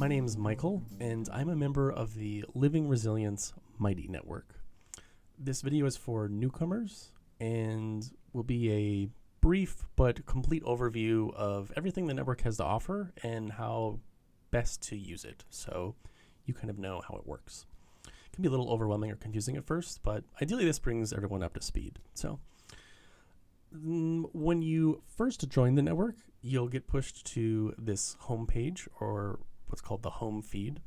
My name is Michael, and I'm a member of the Living Resilience Mighty Network. This video is for newcomers and will be a brief but complete overview of everything the network has to offer and how best to use it, so you kind of know how it works. It can be a little overwhelming or confusing at first, but ideally this brings everyone up to speed. So when you first join the network, you'll get pushed to this home page, or what's called the home feed.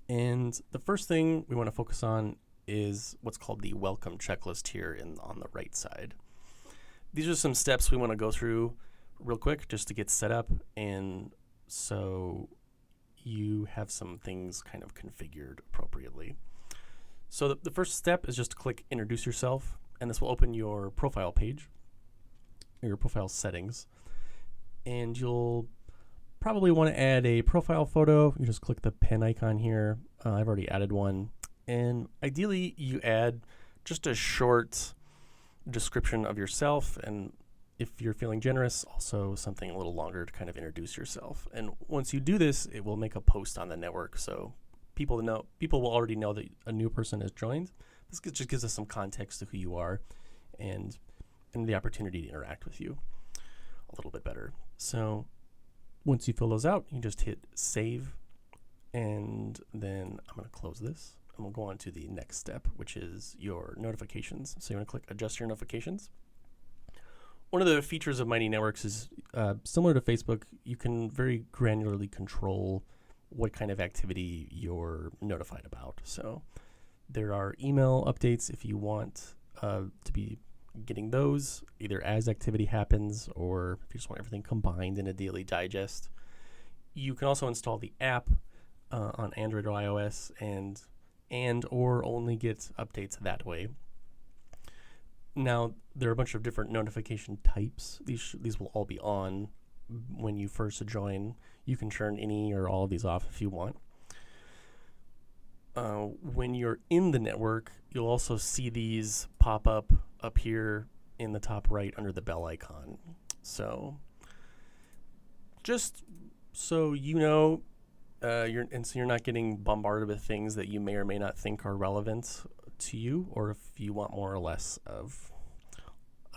And the first thing we want to focus on is what's called the welcome checklist here on the right side. These are some steps we want to go through real quick just to get set up, and so you have some things kind of configured appropriately. So the first step is just to click introduce yourself, and this will open your profile page, or your profile settings. And you'll probably want to add a profile photo. You just click the pen icon here. I've already added one. And ideally, you add just a short description of yourself, and if you're feeling generous, also something a little longer to kind of introduce yourself. And once you do this, it will make a post on the network, so people will already know that a new person has joined. This just gives us some context to who you are and the opportunity to interact with you a little bit better. So once you fill those out, you just hit save, and then I'm going to close this, and we'll go on to the next step, which is your notifications. So you want to click adjust your notifications. One of the features of Mighty Networks is similar to Facebook. You can very granularly control what kind of activity you're notified about. So there are email updates if you want to be getting those either as activity happens, or if you just want everything combined in a daily digest. You can also install the app on Android or iOS and or only get updates that way. Now, there are a bunch of different notification types. These will all be on when you first join. You can turn any or all of these off if you want. When you're in the network, you'll also see these pop up here in the top right under the bell icon. So just so you know, you're not getting bombarded with things that you may or may not think are relevant to you, or if you want more or less of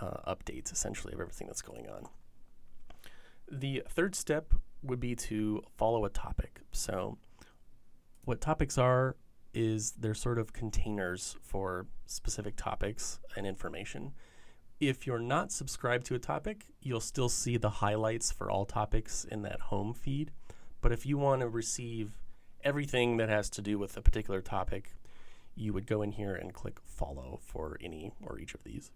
updates, essentially, of everything that's going on. The third step would be to follow a topic. So what topics are is they're sort of containers for specific topics and information. If you're not subscribed to a topic, you'll still see the highlights for all topics in that home feed. But if you want to receive everything that has to do with a particular topic, you would go in here and click follow for any or each of these.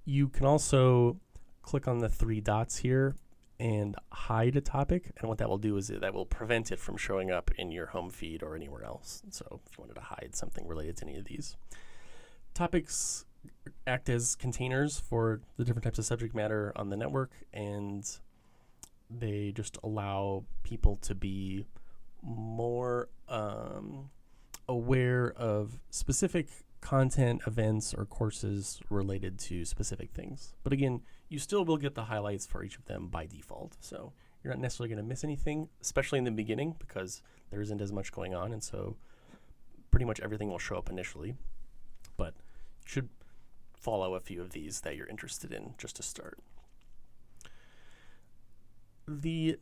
You can also click on the three dots here and hide a topic, and what that will do is that will prevent it from showing up in your home feed or anywhere else. So if you wanted to hide something related to any of these. Topics act as containers for the different types of subject matter on the network, and they just allow people to be more aware of specific content, events, or courses related to specific things. But again, you still will get the highlights for each of them by default. So you're not necessarily going to miss anything, especially in the beginning, because there isn't as much going on. And so pretty much everything will show up initially. But you should follow a few of these that you're interested in just to start. The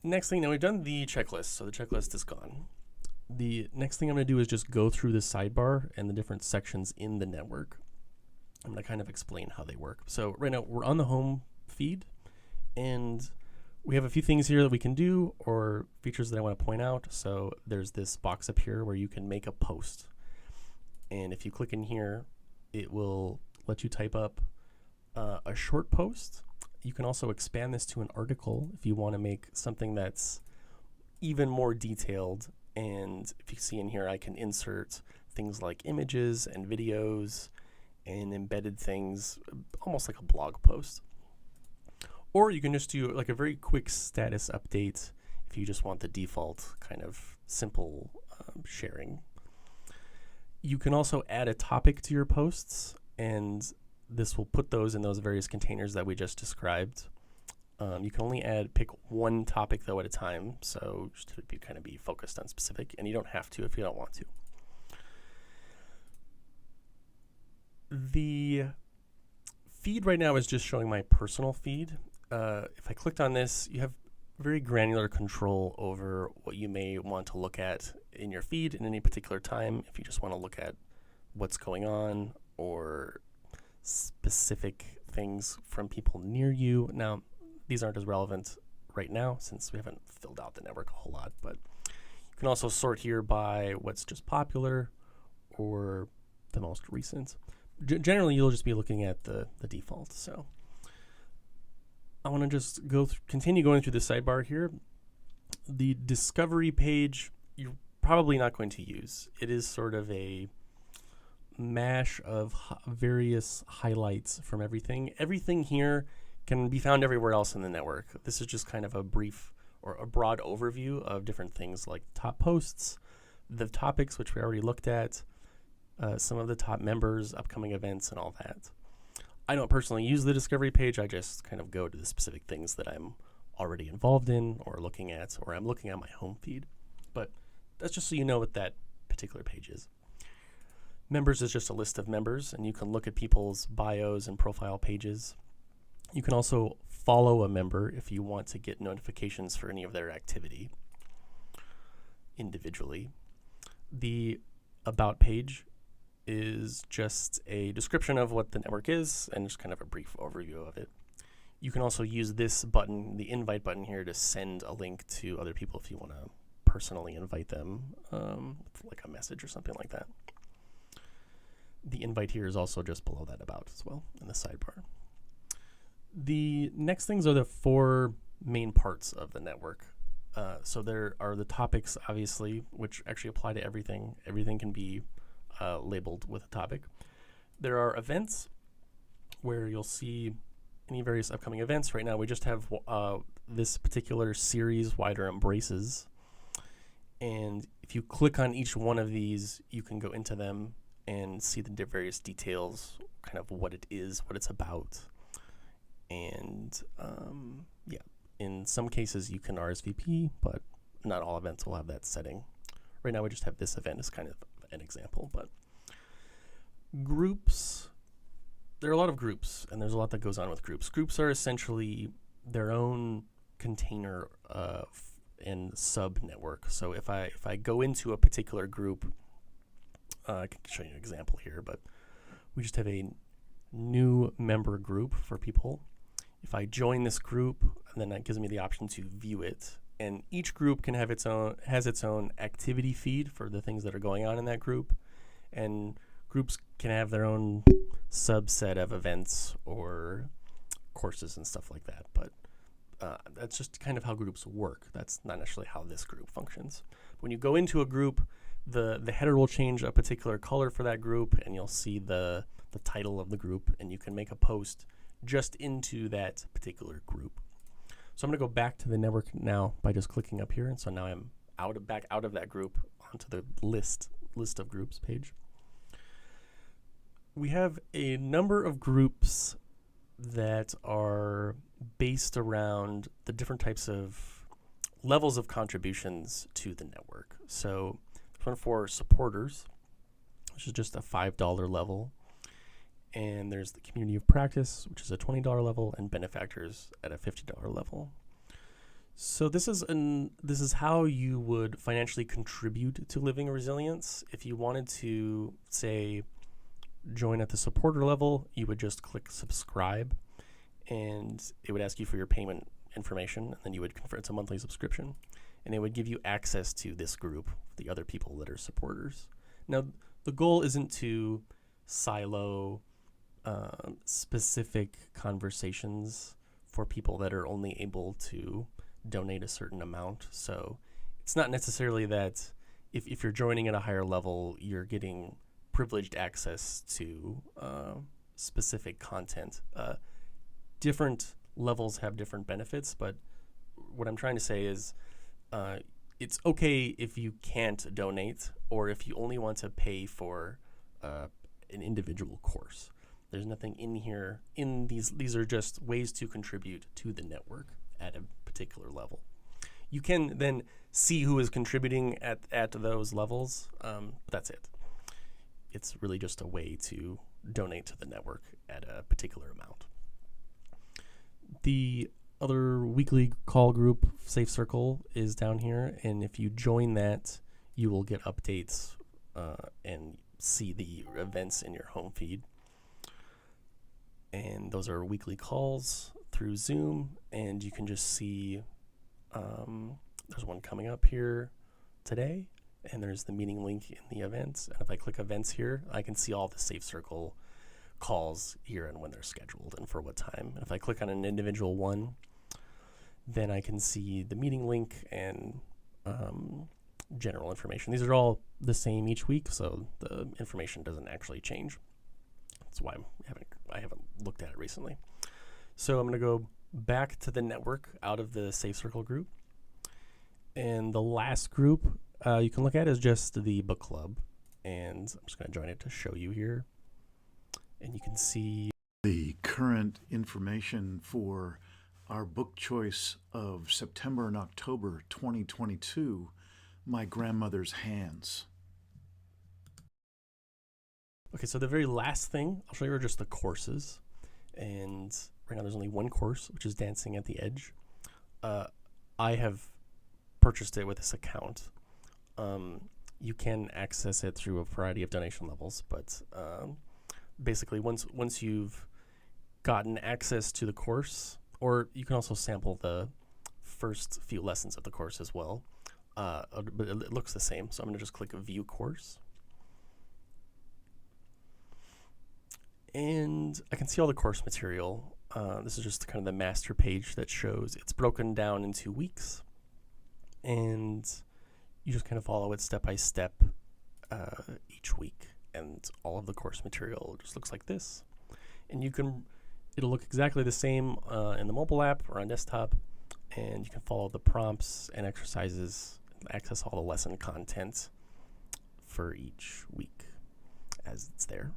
next thing, now we've done the checklist, so the checklist is gone. The next thing I'm going to do is just go through the sidebar and the different sections in the network. I'm going to kind of explain how they work. So right now we're on the home feed, and we have a few things here that we can do, or features that I want to point out. So there's this box up here where you can make a post. And if you click in here, it will let you type up a short post. You can also expand this to an article if you want to make something that's even more detailed. And if you see in here, I can insert things like images and videos and embedded things, almost like a blog post. Or you can just do like a very quick status update if you just want the default kind of simple sharing. You can also add a topic to your posts, and this will put those in those various containers that we just described. You can only pick one topic though at a time, so just to kind of be focused on specific, and you don't have to if you don't want to. The feed right now is just showing my personal feed. If I clicked on this, you have very granular control over what you may want to look at in your feed in any particular time. If you just want to look at what's going on or specific things from people near you. Now, these aren't as relevant right now since we haven't filled out the network a whole lot, but you can also sort here by what's just popular or the most recent. Generally, you'll just be looking at the default. So I want to just continue going through the sidebar here. The discovery page, you're probably not going to use. It is sort of a mash of various highlights from everything. Everything here can be found everywhere else in the network. This is just kind of a brief or a broad overview of different things like top posts, the topics, which we already looked at, some of the top members, upcoming events, and all that. I don't personally use the discovery page. I just kind of go to the specific things that I'm already involved in or looking at, or I'm looking at my home feed. But that's just so you know what that particular page is. Members is just a list of members, and you can look at people's bios and profile pages. You can also follow a member if you want to get notifications for any of their activity individually. The About page is just a description of what the network is and just kind of a brief overview of it. You can also use this button, the invite button here, to send a link to other people if you want to personally invite them, like a message or something like that. The invite here is also just below that About as well in the sidebar. The next things are the four main parts of the network. So there are the topics, obviously, which actually apply to everything. Everything can be labeled with a topic. There are events where you'll see any various upcoming events. Right now we just have this particular series, Wider Embraces. And if you click on each one of these, you can go into them and see the various details, kind of what it is, what it's about. And yeah, in some cases you can RSVP, but not all events will have that setting. Right now we just have this event as kind of an example, but groups, there are a lot of groups, and there's a lot that goes on with groups. Groups are essentially their own container and sub network. So if I go into a particular group, I can show you an example here, but we just have a new member group for people. If I join this group, and then that gives me the option to view it. And each group can have its own activity feed for the things that are going on in that group. And groups can have their own subset of events or courses and stuff like that. But that's just kind of how groups work. That's not necessarily how this group functions. When you go into a group, the header will change a particular color for that group, and you'll see the title of the group, and you can make a post just into that particular group. So I'm going to go back to the network now by just clicking up here, and so now I'm back out of that group onto the list of groups page. We have a number of groups that are based around the different types of levels of contributions to the network. So there's one for supporters, which is just a $5 level. And there's the community of practice, which is a $20 level, and benefactors at a $50 level. So this is how you would financially contribute to living resilience. If you wanted to, say, join at the supporter level, you would just click subscribe, and it would ask you for your payment information, and then you would convert to a monthly subscription, and it would give you access to this group, the other people that are supporters. Now, the goal isn't to silo specific conversations for people that are only able to donate a certain amount. So it's not necessarily that if you're joining at a higher level, you're getting privileged access to specific content. Different levels have different benefits, but what I'm trying to say is it's okay if you can't donate or if you only want to pay for an individual course. There's nothing in here. These are just ways to contribute to the network at a particular level. You can then see who is contributing at those levels. That's it. It's really just a way to donate to the network at a particular amount. The other weekly call group, Safe Circle, is down here, and if you join that, you will get updates and see the events in your home feed. And those are weekly calls through Zoom, and you can just see there's one coming up here today, and there's the meeting link in the events. And if I click events here, I can see all the Safe Circle calls here and when they're scheduled and for what time. And if I click on an individual one, then I can see the meeting link and general information. These are all the same each week, so the information doesn't actually change. That's why I haven't looked at it recently. So I'm going to go back to the network out of the Safe Circle group. And the last group you can look at is just the book club. And I'm just going to join it to show you here. And you can see the current information for our book choice of September and October 2022, My Grandmother's Hands. Okay, so the very last thing I'll show you are just the courses. And right now there's only one course, which is Dancing at the Edge. I have purchased it with this account. You can access it through a variety of donation levels, but basically once you've gotten access to the course, or you can also sample the first few lessons of the course as well, but it looks the same. So I'm going to just click View Course. And I can see all the course material. This is just kind of the master page that shows it's broken down into weeks, and you just kind of follow it step by step each week. And all of the course material just looks like this. And it'll look exactly the same in the mobile app or on desktop, and you can follow the prompts and exercises, access all the lesson content for each week as it's there.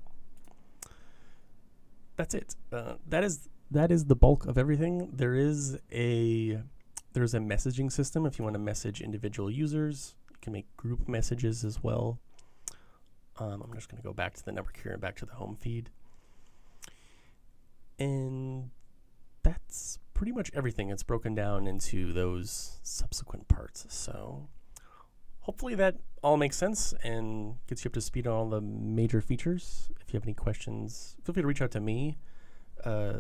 That's it. That is the bulk of everything. There's a messaging system if you want to message individual users. You can make group messages as well. I'm just going to go back to the network here and back to the home feed. And that's pretty much everything. It's broken down into those subsequent parts. So hopefully that all makes sense and gets you up to speed on all the major features. If you have any questions, feel free to reach out to me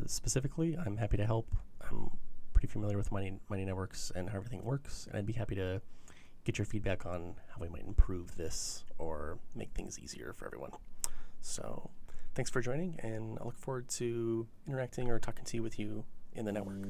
specifically. I'm happy to help. I'm pretty familiar with Mighty Networks and how everything works, and I'd be happy to get your feedback on how we might improve this or make things easier for everyone. So thanks for joining, and I look forward to interacting or talking to you in the network.